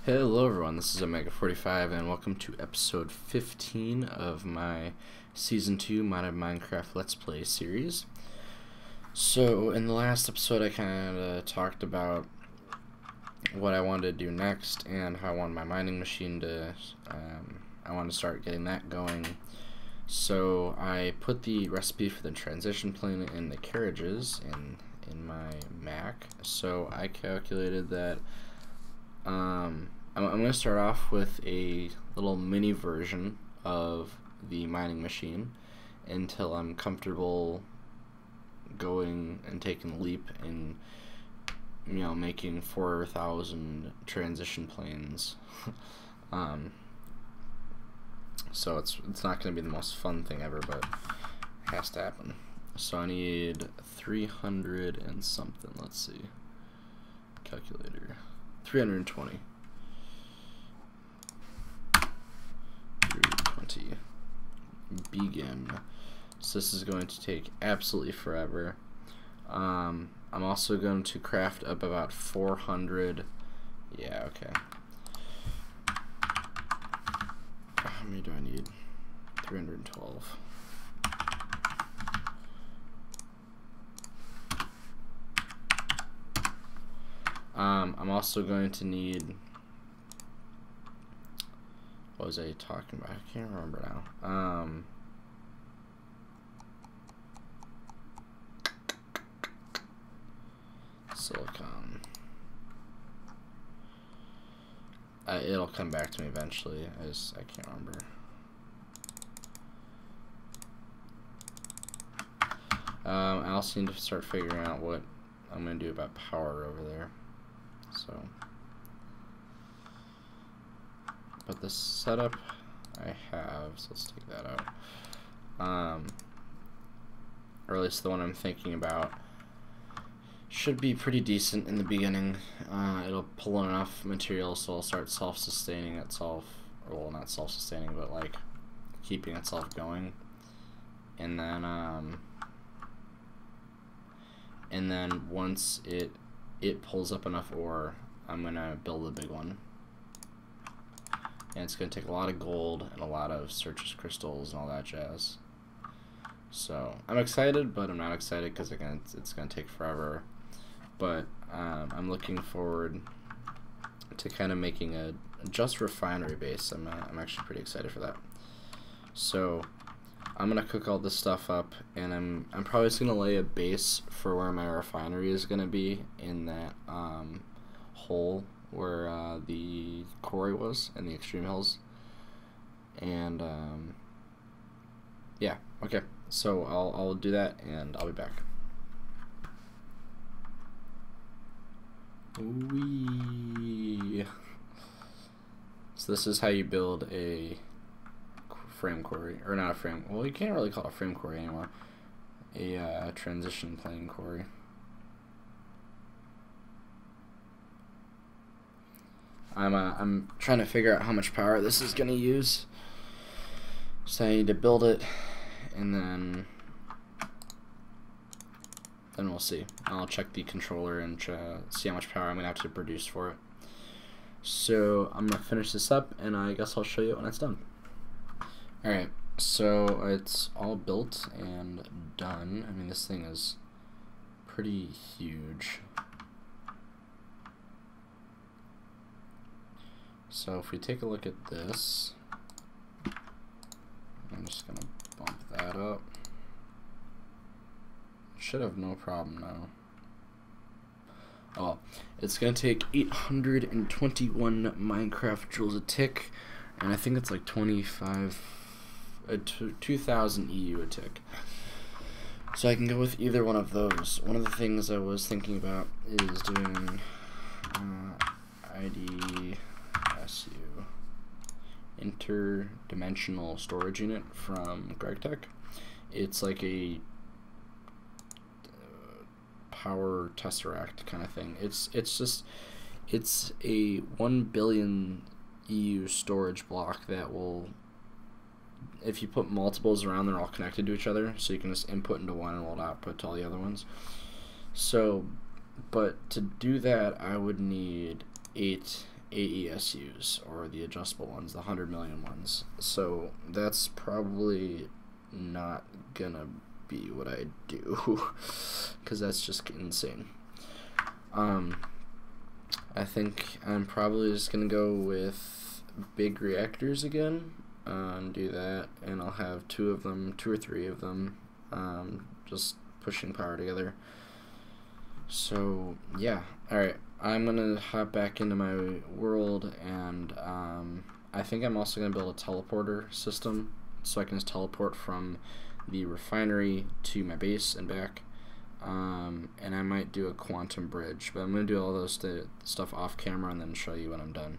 Hello everyone, this is Omega45 and welcome to episode 15 of my Season 2 Modded Minecraft Let's Play series. So in the last episode I kind of talked about what I wanted to do next and how I wanted my mining machine to, I wanted to start getting that going. So I put the recipe for the transition plane in the carriages in my Mac. So I calculated that I'm going to start off with a little mini version of the mining machine until I'm comfortable going and taking the leap and, you know, making 4,000 transition planes. So it's not going to be the most fun thing ever, but it has to happen. So I need 300 and something. Let's see. Calculator. 320. 320. Begin. So this is going to take absolutely forever. I'm also going to craft up about 400. Yeah, okay. How many do I need? 312. I'm also going to need, what was I talking about? I can't remember now. Silicon. It'll come back to me eventually. I can't remember. I also need to start figuring out what I'm going to do about power over there. So, but the setup I have, so let's take that out. Or at least the one I'm thinking about should be pretty decent in the beginning. It'll pull in enough material so it'll start self-sustaining itself, or well, not self-sustaining, but like keeping itself going. And then once it pulls up enough ore, I'm gonna build a big one. And it's gonna take a lot of gold and a lot of Searches crystals and all that jazz. So I'm excited, but I'm not excited because it's gonna take forever. But I'm looking forward to kind of making a just refinery base. I'm actually pretty excited for that. So I'm gonna cook all this stuff up, and I'm probably just gonna lay a base for where my refinery is gonna be in that hole where the quarry was in the extreme hills. And yeah, okay. So I'll do that, and I'll be back. Whee. So this is how you build a frame quarry, or not a frame, well, you can't really call it a frame quarry anymore, a transition plane quarry. I'm trying to figure out how much power this is gonna use, so I need to build it, and then we'll see. I'll check the controller and see how much power I'm gonna have to produce for it. So I'm gonna finish this up, and I guess I'll show you when it's done. Alright, so it's all built and done. I mean, this thing is pretty huge. So if we take a look at this, I'm just going to bump that up. Should have no problem now. Oh, it's going to take 821 Minecraft joules a tick, and I think it's like 2,000 EU a tick. So I can go with either one of those. One of the things I was thinking about is doing IDSU, interdimensional storage unit from GregTech. It's like a power tesseract kind of thing. It's a 1 billion EU storage block that will, if you put multiples around, they're all connected to each other, so you can just input into one and it'll output to all the other ones. So, but to do that, I would need 8 AESUs, or the adjustable ones, the 100 million ones. So that's probably not gonna be what I do, because that's just insane. I think I'm probably just gonna go with big reactors again, and do that, and I'll have two or three of them, just pushing power together. So yeah, alright, I'm gonna hop back into my world, and I think I'm also gonna build a teleporter system, so I can just teleport from the refinery to my base and back. And I might do a quantum bridge, but I'm going to do all those stuff off camera and then show you when I'm done.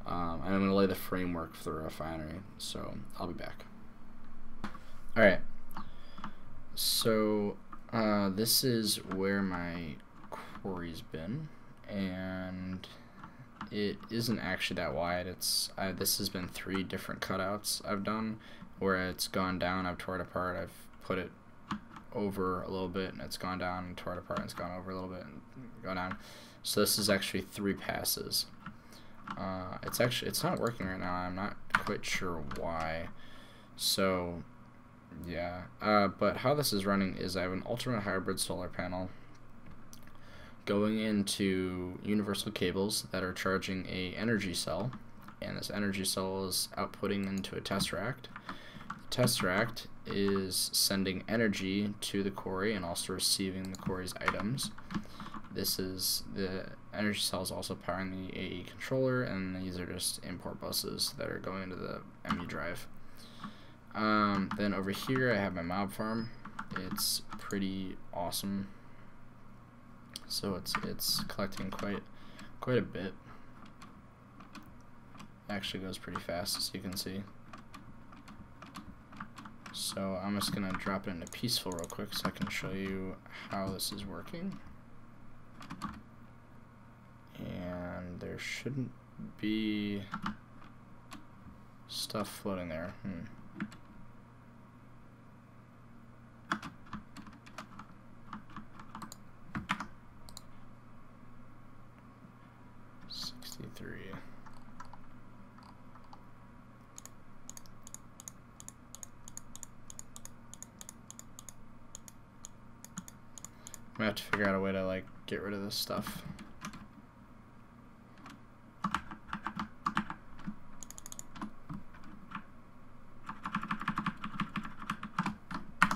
And I'm going to lay the framework for the refinery, so I'll be back. Alright, so this is where my quarry's been, and it isn't actually that wide. This has been 3 different cutouts I've done, where it's gone down, I've tore it apart, I've put it over a little bit, and it's gone down, and tore it apart, and it's gone over a little bit and gone down. So this is actually 3 passes. It's not working right now. I'm not quite sure why. So yeah, but how this is running is I have an alternate hybrid solar panel going into universal cables that are charging a energy cell, and this energy cell is outputting into a tesseract. The tesseract is sending energy to the quarry and also receiving the quarry's items. This is the energy cell is also powering the AE controller, and these are just import buses that are going into the MU drive. Then over here I have my mob farm. It's pretty awesome. So it's collecting quite a bit. It actually goes pretty fast, as you can see. So I'm just gonna drop it into peaceful real quick so I can show you how this is working. And there shouldn't be stuff floating there. 63. I'm gonna have to figure out a way to like get rid of this stuff.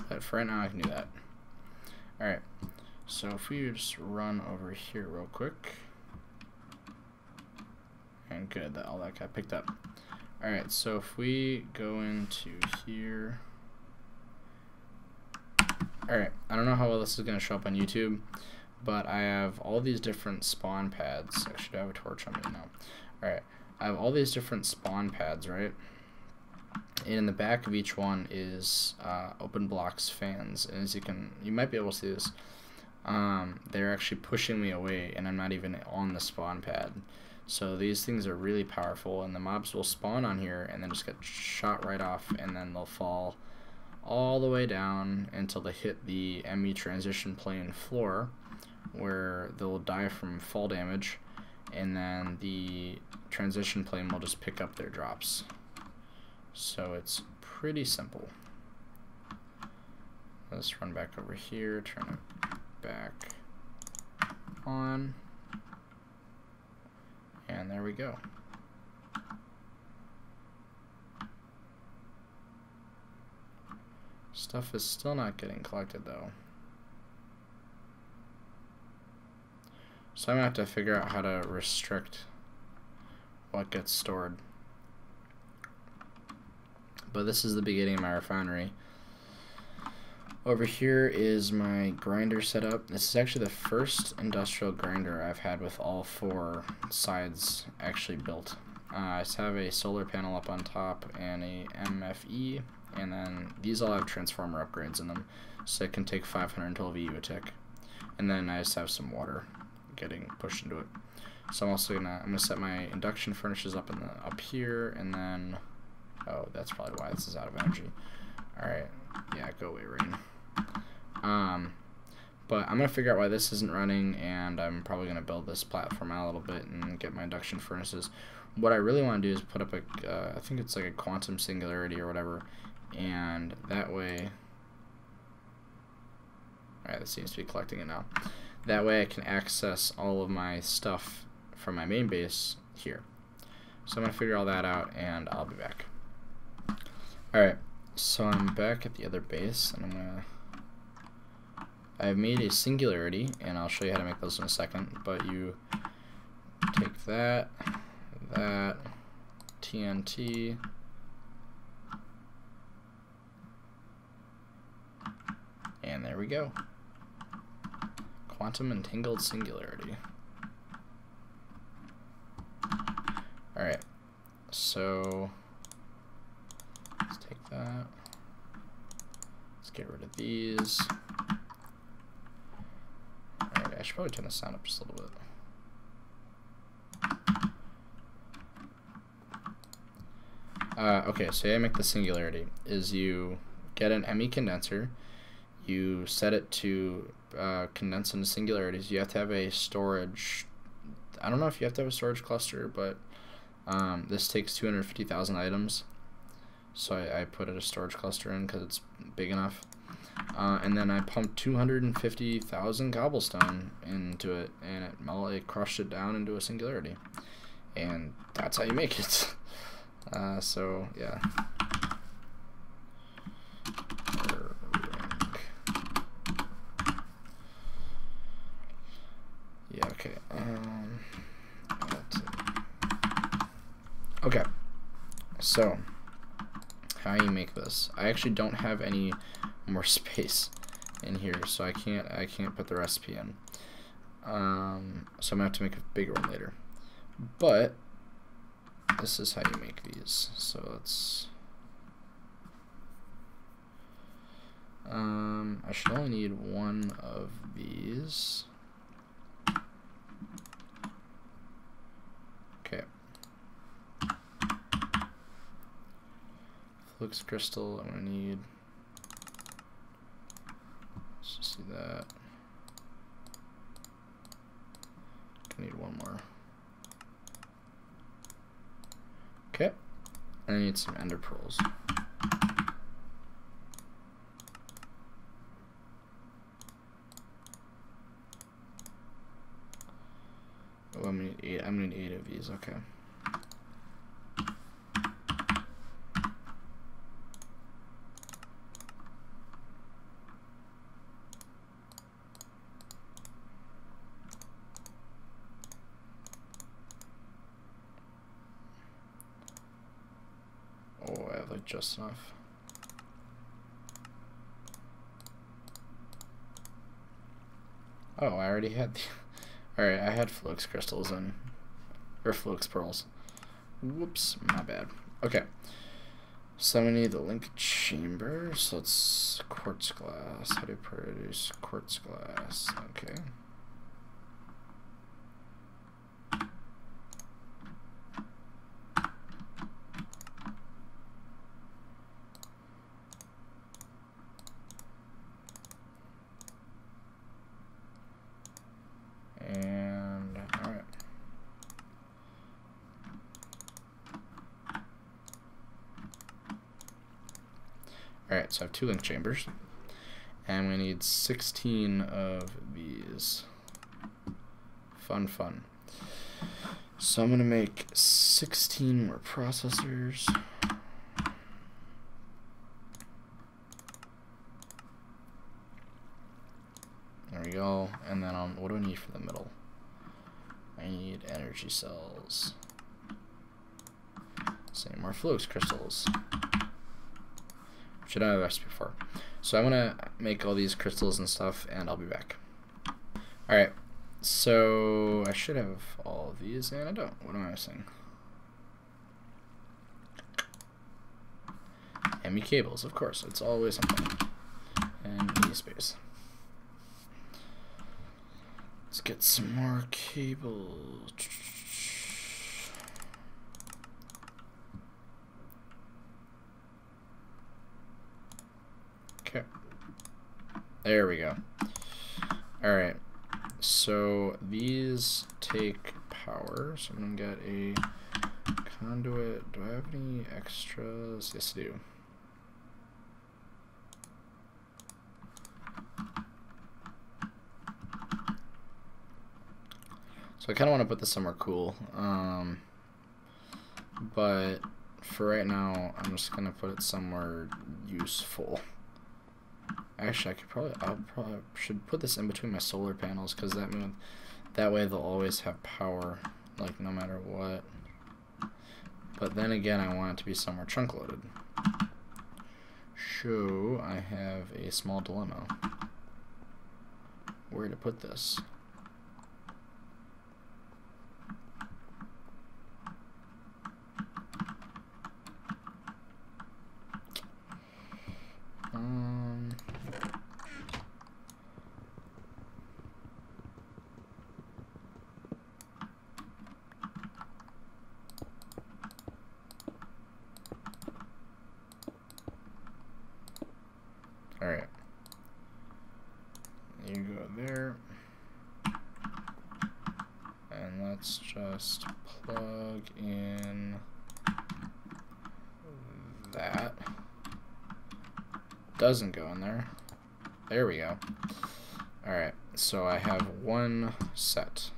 But for right now I can do that. Alright, so if we just run over here real quick. And good, that all that got picked up. Alright, so if we go into here. Alright, I don't know how well this is going to show up on YouTube, but I have all these different spawn pads. I should have a torch on me now. Alright, I have all these different spawn pads, right? And in the back of each one is open blocks fans. And as you might be able to see this, they're actually pushing me away, and I'm not even on the spawn pad. So these things are really powerful, and the mobs will spawn on here and then just get shot right off, and then they'll fall all the way down until they hit the ME transition plane floor, where they'll die from fall damage, and then the transition plane will just pick up their drops. So it's pretty simple. Let's run back over here, turn it back on, and there we go. Stuff is still not getting collected though. So I'm gonna have to figure out how to restrict what gets stored. But this is the beginning of my refinery. Over here is my grinder setup. This is actually the first industrial grinder I've had with all 4 sides actually built. I just have a solar panel up on top and a MFE, and then these all have transformer upgrades in them, so it can take 512 EU a tick. And then I just have some water getting pushed into it. So I'm also I'm gonna set my induction furnaces up up here, and then that's probably why this is out of energy. Alright, yeah, go away, rain. But I'm going to figure out why this isn't running, and I'm probably going to build this platform out a little bit and get my induction furnaces. What I really want to do is put up I think it's like a quantum singularity or whatever, and that way... Alright, this seems to be collecting it now. That way I can access all of my stuff from my main base here. So I'm going to figure all that out, and I'll be back. Alright, so I'm back at the other base, and I've made a singularity, and I'll show you how to make those in a second, but you take that, TNT, and there we go. Quantum entangled singularity. Alright, so let's take that. Let's get rid of these. Alright, I should probably turn the sound up just a little bit. Okay, so how you make the singularity is you get an ME condenser, you set it to condense into singularities. You have to have a storage, I don't know if you have to have a storage cluster, but this takes 250,000 items, so I put a storage cluster in because it's big enough. And then I pumped 250,000 cobblestone into it, and it crushed it down into a singularity. And that's how you make it. So, yeah. Yeah, okay. Okay. So, how you make this? I actually don't have any more space in here, so I can't put the recipe in. So I'm gonna have to make a bigger one later. But this is how you make these. So let's I should only need one of these. Okay. Flux crystal, I'm gonna need, let's just see that. I need one more. Okay, I need some ender pearls. Oh, I'm gonna need 8 of these. Okay. Oh, I have like just enough. Oh, I already had the... Alright, I had flux crystals in. Or flux pearls. Whoops, my bad. Okay. So we need the link chamber. So it's quartz glass. How do you produce quartz glass? Okay. And alright. Alright, so I have 2 link chambers. And we need 16 of these. Fun, fun. So I'm gonna make 16 more processors. There we go. And then what do I need for the middle? I need energy cells. Same more flux crystals. Should I have a recipe for? So I'm gonna make all these crystals and stuff, and I'll be back. Alright, so I should have all of these, and I don't. What am I missing? ME cables, of course. It's always something. And ME space. Let's get some more cables. Okay. There we go. Alright, so these take power, so I'm gonna get a conduit. Do I have any extras? Yes, I do. So I kind of want to put this somewhere cool, but for right now, I'm just gonna put it somewhere useful. Actually, I probably should put this in between my solar panels, because that way they'll always have power, like no matter what. But then again, I want it to be somewhere trunk loaded. So I have a small dilemma. Where to put this? Alright. You go there. And let's just plug in that. Doesn't go in there. There we go. Alright, so I have one set.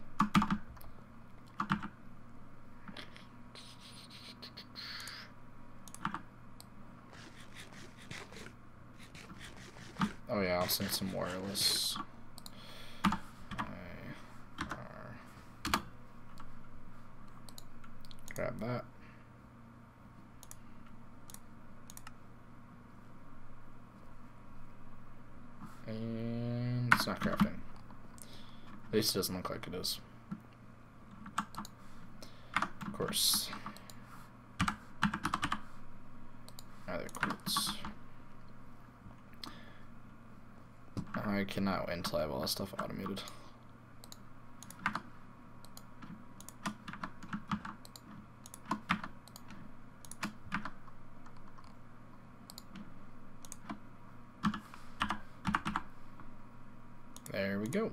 Oh yeah, I'll send some wireless. Grab that. And it's not crafting. At least it doesn't look like it is. Of course. Either quartz. I cannot wait until I have all that stuff automated. There we go.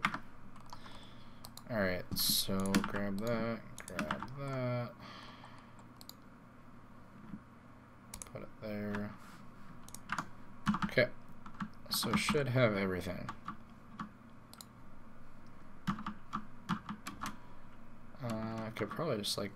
Alright, so grab that, put it there. Okay, so should have everything. I could probably just like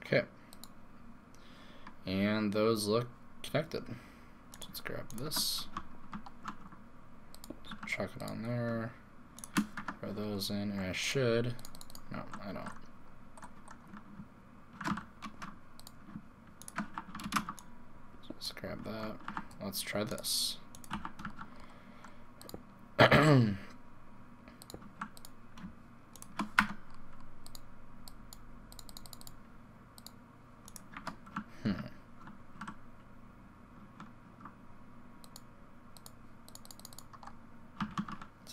okay. And those look connected. Let's grab this. Chuck it on there. Throw those in, and I should. No, I don't. Let's grab that. Let's try this.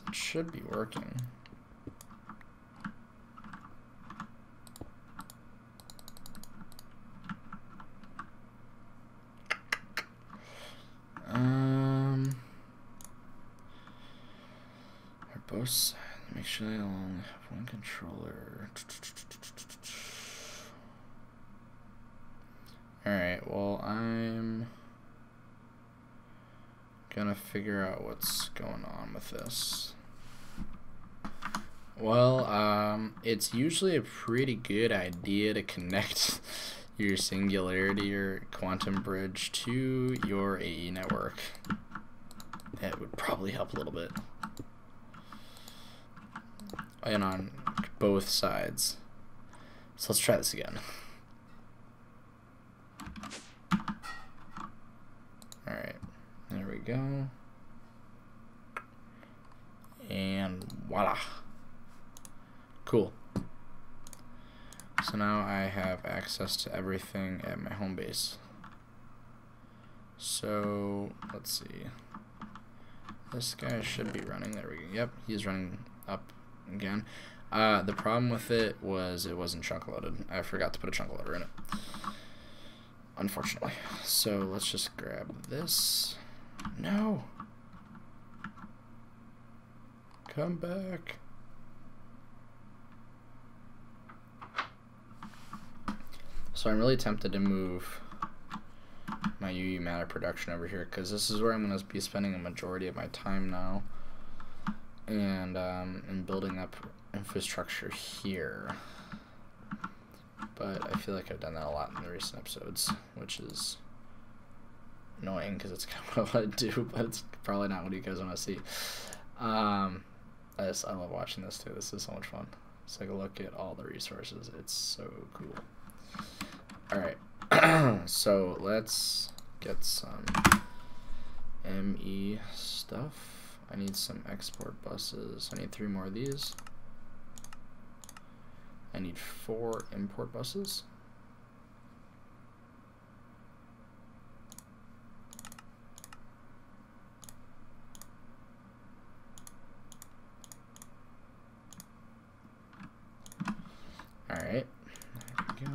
It should be working. Are both sides. Make sure they only have one controller. Alright, well, I'm gonna figure out what's going on with this. Well, it's usually a pretty good idea to connect your singularity or quantum bridge to your AE network. That would probably help a little bit. and on both sides. So let's try this again. Alright, there we go. And voila. Cool. So now I have access to everything at my home base. So let's see. This guy should be running. There we go. Yep, he's running up again. The problem with it was it wasn't chunk loaded. I forgot to put a chunk loader in it, unfortunately. So let's just grab this. No. Come back. So I'm really tempted to move my UU matter production over here, because this is where I'm going to be spending a majority of my time now, and building up infrastructure here. But I feel like I've done that a lot in the recent episodes, which is annoying because it's kind of what I do, but it's probably not what you guys want to see. I love watching this too. This is so much fun. Let's take a look at all the resources. It's so cool. Alright, so let's get some ME stuff. I need some export buses. I need 3 more of these. I need 4 import buses. Alright, there we go.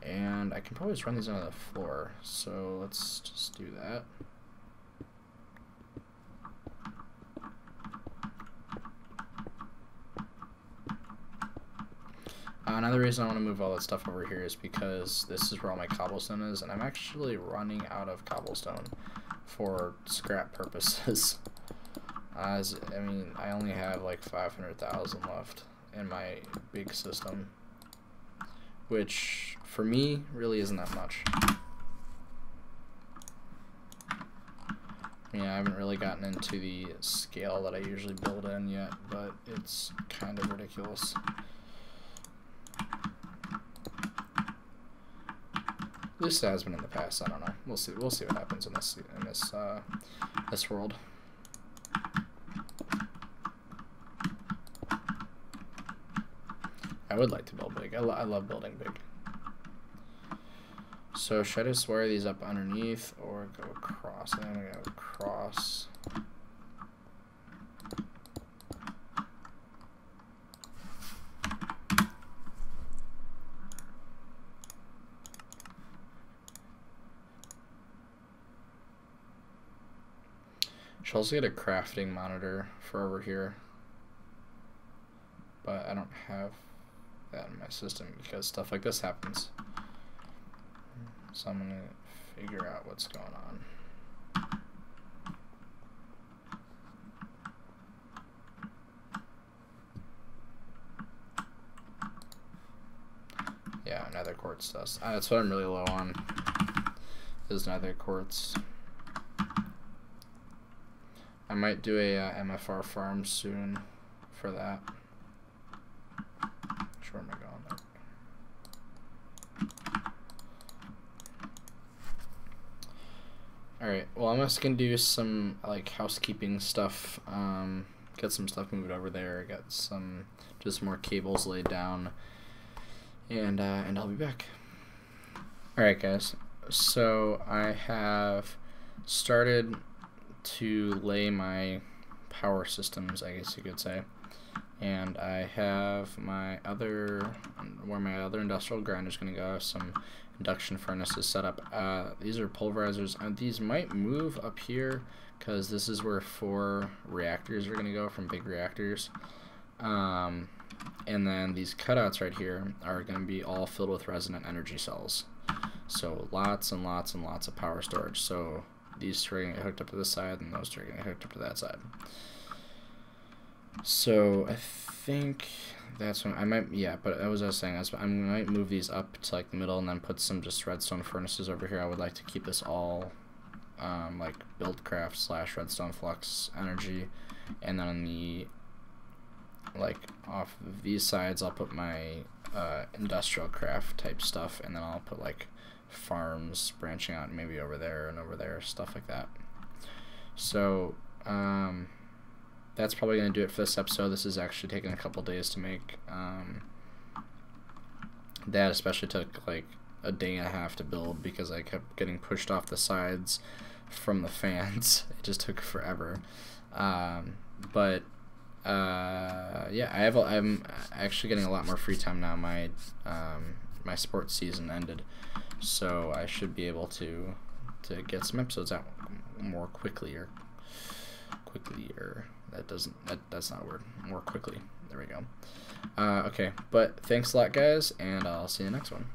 And I can probably just run these onto the floor, so let's just do that. Another reason I want to move all that stuff over here is because this is where all my cobblestone is, and I'm actually running out of cobblestone for scrap purposes. I mean, I only have like 500,000 left in my big system, which for me really isn't that much. I mean, I haven't really gotten into the scale that I usually build in yet, but it's kind of ridiculous. At least it has been in the past. I don't know. We'll see. We'll see what happens in this world. I would like to build big. I love building big. So should I just wire these up underneath or go across? I'm gonna go across. Should also get a crafting monitor for over here, but I don't have that in my system because stuff like this happens. So I'm gonna figure out what's going on. Yeah, nether quartz dust. That's what I'm really low on, is nether quartz. I might do a MFR farm soon for that. Where am I going there? Alright, well I'm just gonna do some like housekeeping stuff, get some stuff moved over there, get some just more cables laid down, and I'll be back. Alright guys, so I have started to lay my power systems, I guess you could say. And I have my where my other industrial grinder is going to go, some induction furnaces set up. These are pulverizers. These might move up here because this is where 4 reactors are going to go from big reactors. And then these cutouts right here are going to be all filled with resonant energy cells. So lots and lots and lots of power storage. So these 3 are going to get hooked up to this side, and those 3 are going to get hooked up to that side. So I think that's when I might, yeah, but as I was saying, I might move these up to like the middle and then put some just redstone furnaces over here. I would like to keep this all like buildcraft / redstone flux energy, and then on the like off of these sides, I'll put my industrial craft type stuff, and then I'll put like farms branching out maybe over there and over there, stuff like that. So that's probably going to do it for this episode. This is actually taking a couple days to make. That especially took like a day and a half to build because I kept getting pushed off the sides from the fans. It just took forever. But yeah, I'm actually getting a lot more free time now. My my sports season ended, so I should be able to get some episodes out more quickly, or that's not a word. More quickly. There we go. Okay, but thanks a lot, guys, and I'll see you in the next one.